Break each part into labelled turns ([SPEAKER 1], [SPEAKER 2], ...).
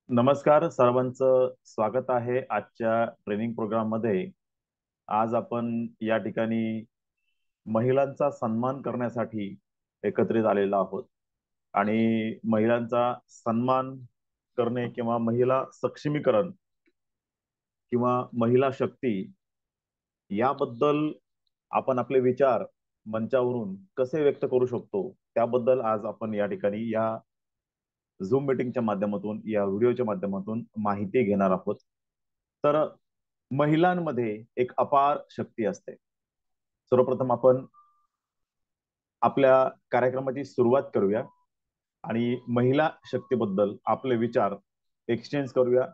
[SPEAKER 1] नमस्कार, सर्वांचं स्वागत आहे आजच्या ट्रेनिंग प्रोग्राम मध्ये. आज आपण या ठिकाणी महिलांचा सन्मान करण्यासाठी एकत्रित आलेलो आहोत आणि महिलांचा सन्मान करणे किंवा महिला सक्षमीकरण किंवा महिला शक्ती याबद्दल आपण आपले विचार मंचावरून कसे व्यक्त करू शकतो, त्याबद्दल आज आपण या ठिकाणी या झूम मीटिंगच्या माध्यमातून, या व्हिडिओच्या माध्यमातून माहिती घेणार आहोत. तर महिलांमध्ये एक अपार शक्ती असते. सर्वप्रथम आपण आपल्या कार्यक्रमाची सुरुवात करूया आणि महिला शक्तीबद्दल आपले विचार एक्सचेंज करूया.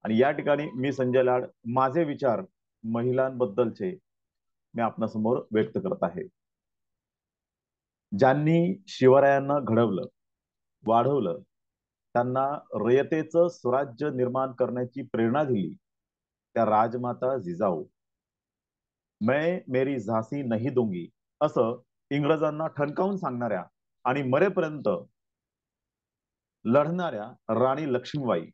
[SPEAKER 1] आणि या ठिकाणी मी संजय लाड माझे विचार महिलांबद्दलचे मी आपणासमोर व्यक्त करत आहे. ज्यांनी शिवरायांना घडवलं, वाढवलं, त्यांना रयतेचं स्वराज्य निर्माण करण्याची प्रेरणा दिली, त्या राजमाता जिजाऊ. मैं मेरी झांसी नहीं दूंगी असं इंग्रजांना ठणकावून सांगणाऱ्या आणि मरेपर्यंत लढणाऱ्या राणी लक्ष्मीबाई,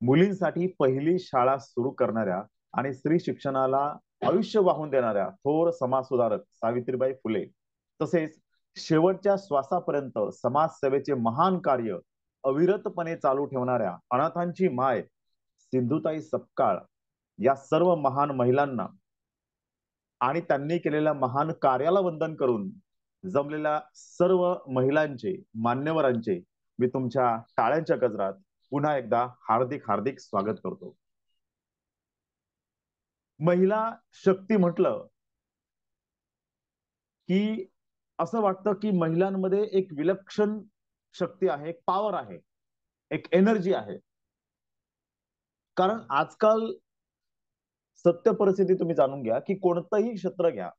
[SPEAKER 1] मुलींसाठी पहिली शाळा सुरू करणाऱ्या आणि स्त्री शिक्षणाला आयुष्य वाहून देणाऱ्या थोर समाजसुधारक सावित्रीबाई फुले, तसेच शेवटच्या श्वासापर्यंत समाजसेवेचे महान कार्य अविरतपणे चालू ठेवणाऱ्या अनाथांची माय सिंधुताई सपकाळ, या सर्व महान महिलांना आणि त्यांनी केलेल्या महान कार्याला वंदन करून जमलेल्या सर्व महिलांचे, मान्यवरांचे मी तुमच्या टाळ्यांच्या गजरात पुन्हा एकदा हार्दिक हार्दिक स्वागत करतो. महिला शक्ती म्हटलं की असं वाटतं की महिलांमध्ये एक विलक्षण शक्ती आहे, एक पॉवर आहे, एक एनर्जी आहे. कारण आजकाल सत्य परिस्थिती तुम्ही जाणून घ्या की कोणतंही क्षेत्र घ्या,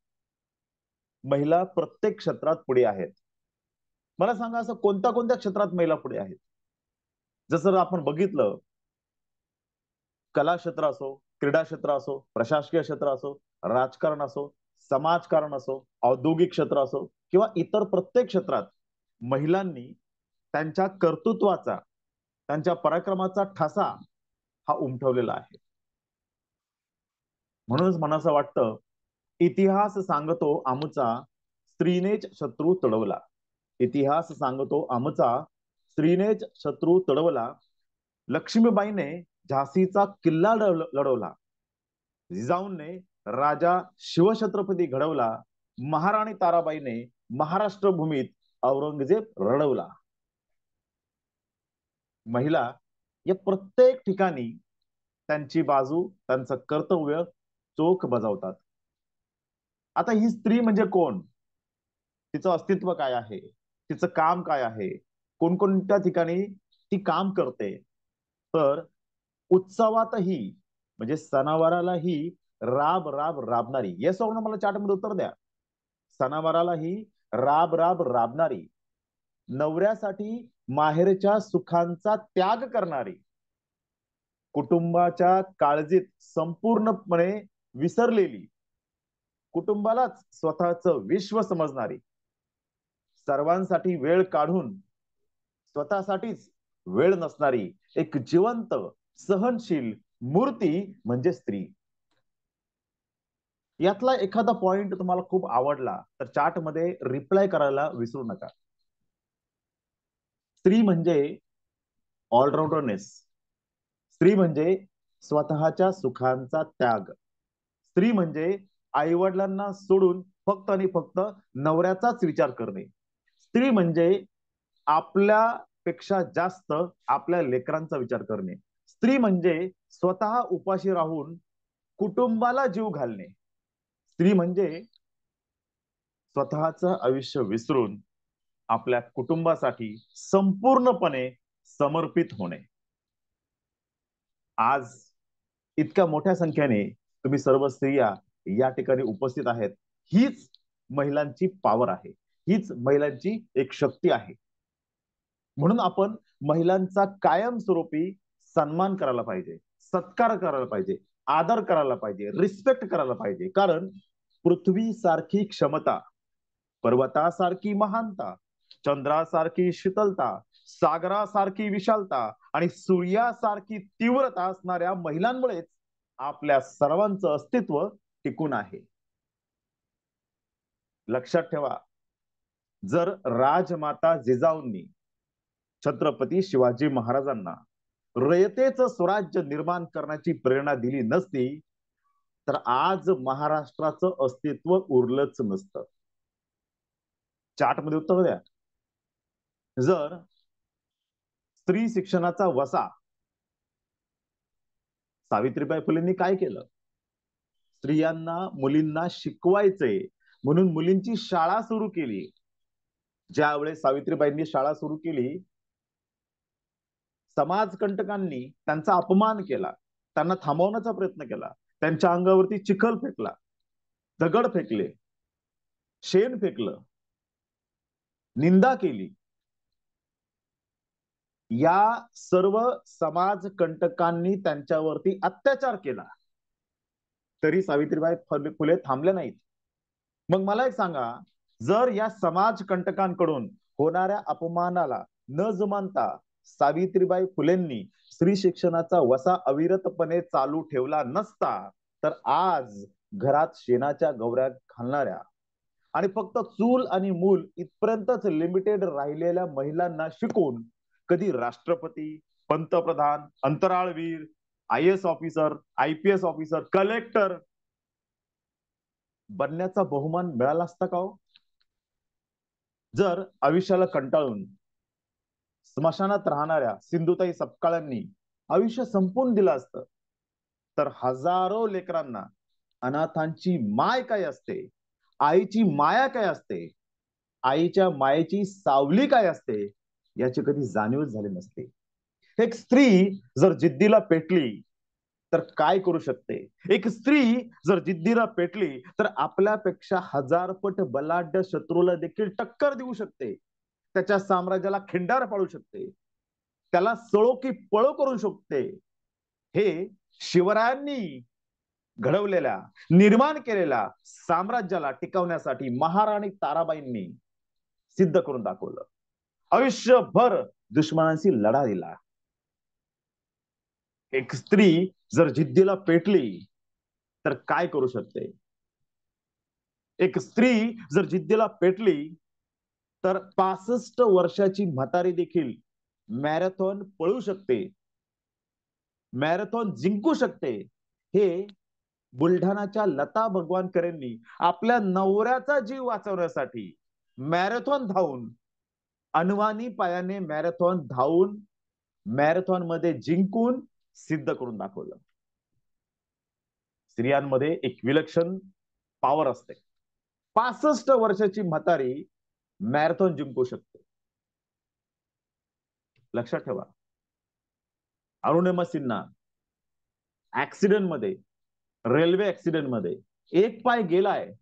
[SPEAKER 1] महिला प्रत्येक क्षेत्रात पुढे आहेत. मला सांगा, असं कोणत्या कोणत्या क्षेत्रात महिला पुढे आहेत? जसं आपण बघितलं, कला क्षेत्र असो, क्रीडा क्षेत्र असो, प्रशासकीय क्षेत्र असो, राजकारण असो, समाजकारण असो, औद्योगिक क्षेत्र असो किंवा इतर प्रत्येक क्षेत्रात महिलांनी त्यांच्या कर्तृत्वाचा, त्यांच्या पराक्रमाचा ठसा हा उमटवलेला आहे. म्हणूनच मला असं वाटतं, इतिहास सांगतो आमचा स्त्रीनेच शत्रू तडवला. इतिहास सांगतो आमचा स्त्रीनेच शत्रू तडवला. लक्ष्मीबाईने झाशीचा किल्ला लढवला. जिजाऊने राजा शिवछत्रपती घडवला. महाराणी ताराबाईने महाराष्ट्र भूमीत औरंगजेब रडवला. महिला या प्रत्येक ठिकाणी त्यांची बाजू, त्यांचं कर्तव्य चोख बजावतात. आता ही स्त्री म्हणजे कोण? तिचं अस्तित्व काय आहे? तिचं काम काय आहे? कोणकोणत्या ठिकाणी ती काम करते? तर उत्सवातही म्हणजे सणावारालाही राब राब राबणारी, येस और नो मला चार्टमध्ये उत्तर द्या. सणावारालाही राब राब राबणारी, नवऱ्यासाठी माहेरच्या सुखांचा त्याग करणारी, कुटुंबाच्या काळजीत संपूर्णपणे विसरलेली, कुटुंबालाच स्वतःचं विश्व समजणारी, सर्वांसाठी वेळ काढून स्वतःसाठीच वेळ नसणारी एक जिवंत सहनशील मूर्ती म्हणजे स्त्री. यातला एखादा पॉइंट तुम्हाला खूप आवडला तर चार्ट मध्ये रिप्लाय करायला विसरू नका. स्त्री म्हणजे ऑलराऊंडरनेस, स्त्री म्हणजे स्वतःच्या सुखांचा त्याग, स्त्री म्हणजे आईवडिलांना सोडून फक्त आणि फक्त नवऱ्याचाच विचार करणे, स्त्री म्हणजे आपल्यापेक्षा जास्त आपल्या लेकरांचा विचार करणे, स्त्री म्हणजे स्वतः उपाशी राहून कुटुंबाला जीव घालणे, स्त्री म्हणजे स्वतःचं आयुष्य विसरून आपल्या कुटुंबासाठी संपूर्णपणे समर्पित होणे. आज इतक्या मोठ्या संख्येने तुम्ही सर्व स्त्रिया या ठिकाणी उपस्थित आहेत. हीच महिलांची पॉवर आहे, हीच महिलांची एक शक्ती आहे. म्हणून आपण महिलांचा कायमस्वरूपी सन्मान करायला पाहिजे, सत्कार करायला पाहिजे, आदर करायला पाहिजे, रिस्पेक्ट करायला पाहिजे. कारण पृथ्वी सारखी क्षमता, पर्वतासारखी महानता, चंद्रासारखी शीतलता, सागरासारखी विशालता आणि सूर्यासारखी तीव्रता असणाऱ्या महिलांमुळेच आपल्या सर्वांचं अस्तित्व टिकून आहे. लक्षात ठेवा, जर राजमाता जिजाऊंनी छत्रपती शिवाजी महाराजांना रयतेचं स्वराज्य निर्माण करण्याची प्रेरणा दिली नसती तर आज महाराष्ट्राचं अस्तित्व उरलंच नसतं. चार्टमध्ये उत्तर द्या. जर स्त्री शिक्षणाचा वसा सावित्रीबाई फुलेंनी काय केलं? स्त्रियांना, मुलींना शिकवायचंय म्हणून मुलींची शाळा सुरू केली. ज्यावेळेस सावित्रीबाईंनी शाळा सुरू केली, समाजकंटकांनी त्यांचा अपमान केला, त्यांना थांबवण्याचा प्रयत्न केला, त्यांच्या अंगावरती चिखल फेकला, दगड फेकले, शेण फेकलं, निंदा केली. या सर्व समाजकंटकांनी त्यांच्यावरती अत्याचार केला, तरी सावित्रीबाई फुले थांबल्या नाहीत. मग मला एक सांगा, जर या समाजकंटकांकडून होणाऱ्या अपमानाला न जुमानता सावित्रीबाई फुलेंनी स्त्री शिक्षणाचा वसा अविरतपणे चालू ठेवला नसता तर आज घरात शेणाच्या गौऱ्या घालणाऱ्या आणि फक्त चूल आणि मूल इथपर्यंतच लिमिटेड राहिलेल्या महिलांना शिकून कधी राष्ट्रपती, पंतप्रधान, अंतराळवीर, IAS officer, IPS officer, collector बनण्याचा बहुमान मिळाला असता का हो? जर आयुष्याला कंटाळून स्मशानात राहणाऱ्या सिंधुताई सपकाळांनी आयुष्य संपवून दिलं असतं तर हजारो लेकरांना अनाथांची माय काय असते, आईची माया काय असते, आईच्या मायेची सावली काय असते याची कधी जाणीवच झाली नसते. एक स्त्री जर जिद्दीला पेटली तर काय करू शकते? एक स्त्री जर जिद्दीला पेटली तर आपल्यापेक्षा हजारपट बलाढ्य शत्रूला देखील टक्कर देऊ शकते, त्याच्या साम्राज्याला खिंडार पाडू शकते, त्याला सळो की पळो करू शकते. हे शिवरायांनी घडवलेल्या, निर्माण केलेल्या साम्राज्याला टिकवण्यासाठी महाराणी ताराबाईंनी सिद्ध करून दाखवलं. आयुष्यभर दुश्मनांशी लढा दिला. एक स्त्री जर जिद्दीला पेटली तर काय करू शकते? एक स्त्री जर जिद्दीला पेटली तर 65 वर्षाची म्हातारी देखील मॅरेथॉन पळू शकते, मॅरेथॉन जिंकू शकते. हे बुलढाणाच्या लता भगवानकरांनी आपल्या नवऱ्याचा जीव वाचवण्यासाठी मॅरेथॉन धावून, अनवाणी पायाने मॅरेथॉन धावून, मॅरेथॉन मध्ये जिंकून सिद्ध करून दाखवलं. स्त्रियांमध्ये एक विलक्षण पॉवर असते. 65 वर्षाची म्हातारी मॅरेथॉन जिंकू शकते. लक्षात ठेवा, अरुणिमा सिन्हा ऍक्सिडेंट मध्ये, रेल्वे ऍक्सिडेंट मध्ये एक पाय गेलाय,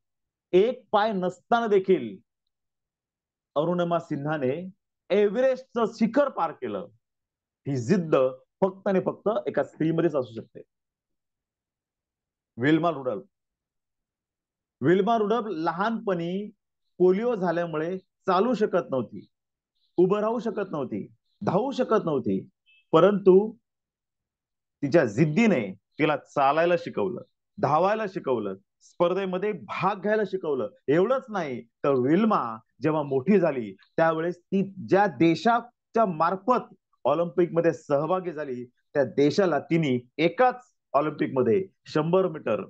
[SPEAKER 1] एक पाय नसताना देखील अरुणिमा सिन्हाने एव्हरेस्टचं शिखर पार केलं. ही जिद्द फक्त आणि फक्त एका स्त्रीमध्येच असू शकते. विल्मा रुडल्फ, विल्मा रुडल्फ लहानपणी पोलिओ झाल्यामुळे चालू शकत नव्हती, उभं राहू शकत नव्हती, धावू शकत नव्हती, परंतु तिच्या जिद्दीने तिला चालायला शिकवलं, धावायला शिकवलं, स्पर्धेमध्ये भाग घ्यायला शिकवलं. एवढंच नाही तर विल्मा जेव्हा मोठी झाली त्यावेळेस ती ज्या देशाच्या मार्फत ऑलिम्पिक मध्ये सहभागी झाली त्या देशाला तिने एकाच ऑलिम्पिक मध्ये 100 मीटर,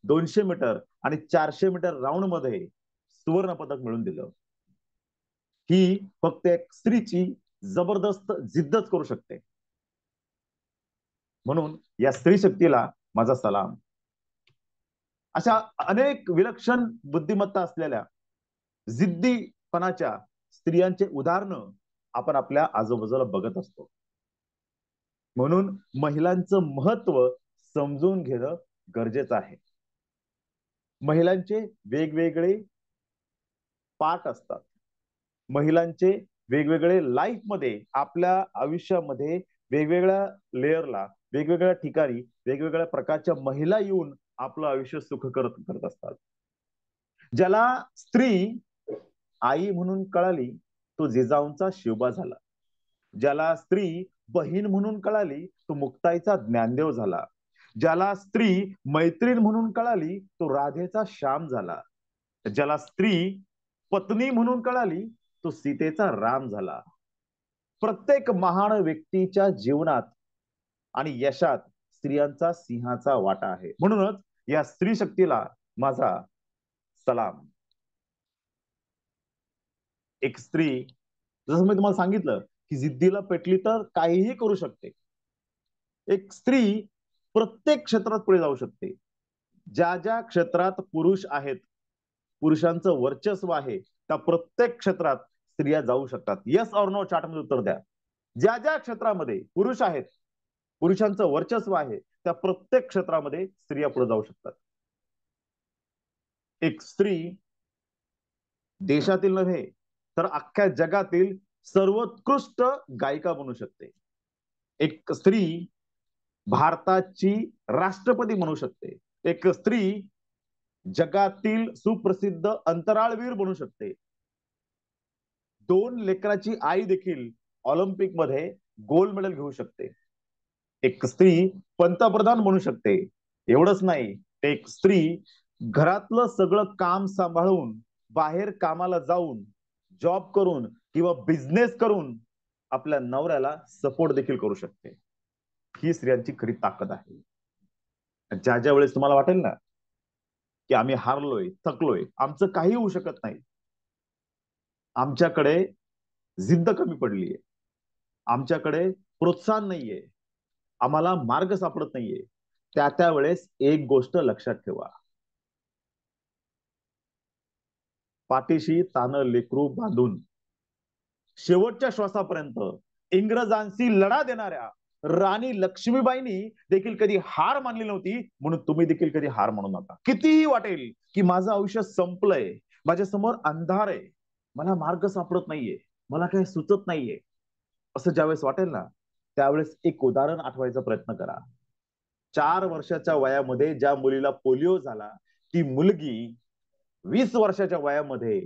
[SPEAKER 1] 200 मीटर आणि 400 मीटर राऊंड मध्ये सुवर्ण पदक मिळवून दिलं. ही फक्त एक स्त्रीची जबरदस्त जिद्दच करू शकते. म्हणून या स्त्री शक्तीला माझा सलाम. अशा अनेक विलक्षण बुद्धिमत्ता असलेल्या जिद्दीपणाच्या स्त्रियांचे उदाहरणं आपण आपल्या आजूबाजूला बघत असतो. म्हणून महिलांचं महत्व समजून घेणं गरजेचं आहे. महिलांचे वेगवेगळे पार्ट असतात. महिलांचे वेगवेगळे लाईफ मध्ये, आपल्या आयुष्यामध्ये वेगवेगळ्या लेअरला, वेगवेगळ्या ठिकाणी वेगवेगळ्या प्रकारच्या महिला येऊन आपलं आयुष्य सुख करत असतात. ज्याला स्त्री आई म्हणून कळाली तो जिजाऊंचा शिवबा झाला. ज्याला स्त्री बहीण म्हणून कळाली तो मुक्ताईचा ज्ञानदेव झाला. ज्याला स्त्री मैत्रीण म्हणून कळाली तो राधेचा श्याम झाला. ज्याला स्त्री पत्नी म्हणून कळाली तो सीतेचा राम झाला. प्रत्येक महान व्यक्तीच्या जीवनात आणि यशात स्त्रियांचा सिंहाचा वाटा आहे. म्हणूनच या स्त्री शक्तीला माझा सलाम. एक स्त्री, जसं मी तुम्हाला सांगितलं की जिद्दीला पेटली तर काहीही करू शकते. एक स्त्री प्रत्येक क्षेत्रात पुढे जाऊ शकते. ज्या ज्या क्षेत्रात पुरुष आहेत, पुरुषांचं वर्चस्व आहे, त्या प्रत्येक क्षेत्रात स्त्रिया जाऊ शकतात. येस ऑर नो चार्ट मध्ये उत्तर द्या. ज्या ज्या क्षेत्रामध्ये पुरुष आहेत, पुरुषांचं वर्चस्व आहे, त्या प्रत्येक क्षेत्रामध्ये स्त्रिया पुढे जाऊ शकतात. एक स्त्री देशातील नव्हे तर अख्ख्या जगातील सर्वोत्कृष्ट गायिका बनू शकते. एक स्त्री भारताची राष्ट्रपती बनू शकते. एक स्त्री जगातील सुप्रसिद्ध अंतराळवीर बनू शकते. 2 लेकराची आई देखील ऑलिम्पिक मध्ये गोल्ड मेडल घेऊ शकते. एक स्त्री पंतप्रधान बनू शकते. एवढंच नाही, एक स्त्री घरातलं सगळं काम सांभाळून बाहेर कामाला जाऊन जॉब करून किंवा बिझनेस करून आपल्या नवऱ्याला सपोर्ट देखील करू शकते. ही स्त्रियांची खरी ताकद आहे. ज्या ज्या वेळेस तुम्हाला वाटेल ना की आम्ही हारलोय, थकलोय, आमचं काही होऊ शकत नाही, आमच्याकडे जिद्द कमी पडलीये, आमच्याकडे प्रोत्साहन नाहीये, आम्हाला मार्ग सापडत नाहीये, त्या वेळेस एक गोष्ट लक्षात ठेवा. पाठीशी तानं लेकरू बांधून शेवटच्या श्वासापर्यंत इंग्रजांशी लढा देणाऱ्या राणी लक्ष्मीबाईंनी देखील कधी हार मानली नव्हती. म्हणून तुम्ही देखील कधी हार मानू नका. कितीही वाटेल की माझं आयुष्य संपलंय, माझ्या समोर अंधार आहे, मला मार्ग सापडत नाहीये, मला काही सुचत नाहीये, असं ज्यावेळेस वाटेल ना, त्यावेळेस एक उदाहरण आठवायचा प्रयत्न करा. 4 वर्षाच्या वयामध्ये ज्या मुलीला पोलिओ झाला, ती मुलगी 20 वर्षाच्या वयामध्ये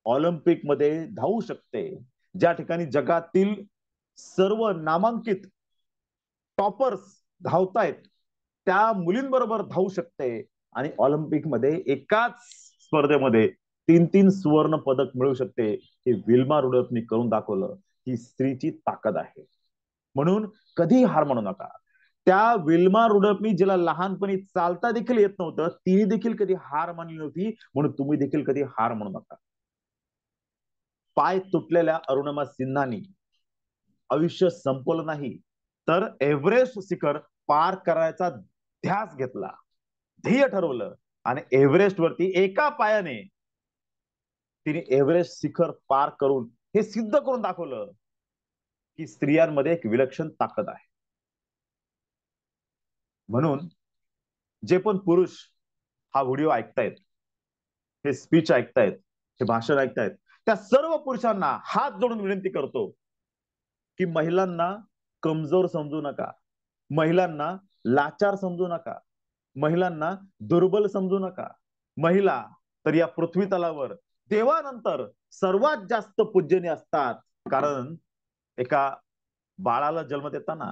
[SPEAKER 1] ऑलिम्पिक मध्ये धावू शकते. ज्या ठिकाणी जगातील सर्व नामांकित टॉपर्स धावतायत, त्या मुलींबरोबर धावू शकते आणि ऑलिम्पिक मध्ये एकाच स्पर्धेमध्ये 3-3 सुवर्ण पदक मिळू शकते. हे विल्मा रुडर्फनी करून दाखवलं. ही स्त्रीची ताकद आहे. म्हणून कधी हार मानू नका. त्या विल्मा रुडर्फनी जिला लहानपणी चालता देखील येत नव्हतं, तिने देखील कधी हार मानली नव्हती. म्हणून तुम्ही देखील कधी हार मानू नका. पाय तुटलेल्या अरुणिमा सिन्हानी आयुष्य संपवलं नाही, तर एव्हरेस्ट शिखर पार करायचा ध्यास घेतला, ध्येय ठरवलं आणि एव्हरेस्ट वरती एका पायाने तिने एव्हरेस्ट शिखर पार करून हे सिद्ध करून दाखवलं की स्त्रियांमध्ये एक विलक्षण ताकद आहे. म्हणून जे पण पुरुष हा व्हिडिओ ऐकतायत, हे स्पीच ऐकतायत, हे भाषण ऐकतायत, त्या सर्व पुरुषांना हात जोडून विनंती करतो की महिलांना कमजोर समजू नका, महिलांना लाचार समजू नका, महिलांना दुर्बल समजू नका. महिला तर या पृथ्वी तलावर देवानंतर सर्वात जास्त पूजनीय असतात. कारण एका बाळाला जन्म देताना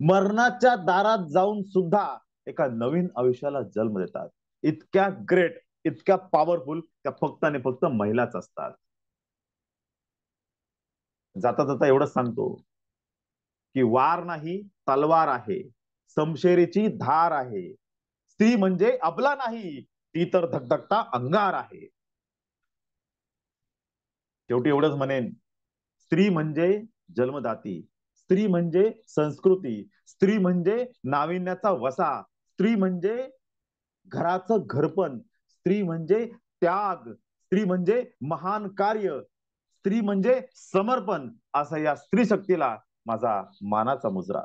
[SPEAKER 1] मरणाच्या दारात जाऊन सुद्धा एका नवीन आयुष्याला जन्म देतात. इतक्या ग्रेट, इतक्या पॉवरफुल त्या फक्त आणि फक्त महिलाच असतात. जाता जाता एवढंच सांगतो की वार नाही तलवार आहे, समशेरीची धार आहे, स्त्री म्हणजे अबला नाही, ती तर धगधगता अंगार आहे. शेवटी एवढंच म्हणेन, स्त्री म्हणजे जन्मदाती, स्त्री म्हणजे संस्कृती, स्त्री म्हणजे नाविन्याचा वसा, स्त्री म्हणजे घराचं घरपण, स्त्री म्हणजे त्याग, स्त्री म्हणजे महान कार्य, स्त्री म्हणजे समर्पण. असा या स्त्री शक्तीला माझा मानाचा मुजरा.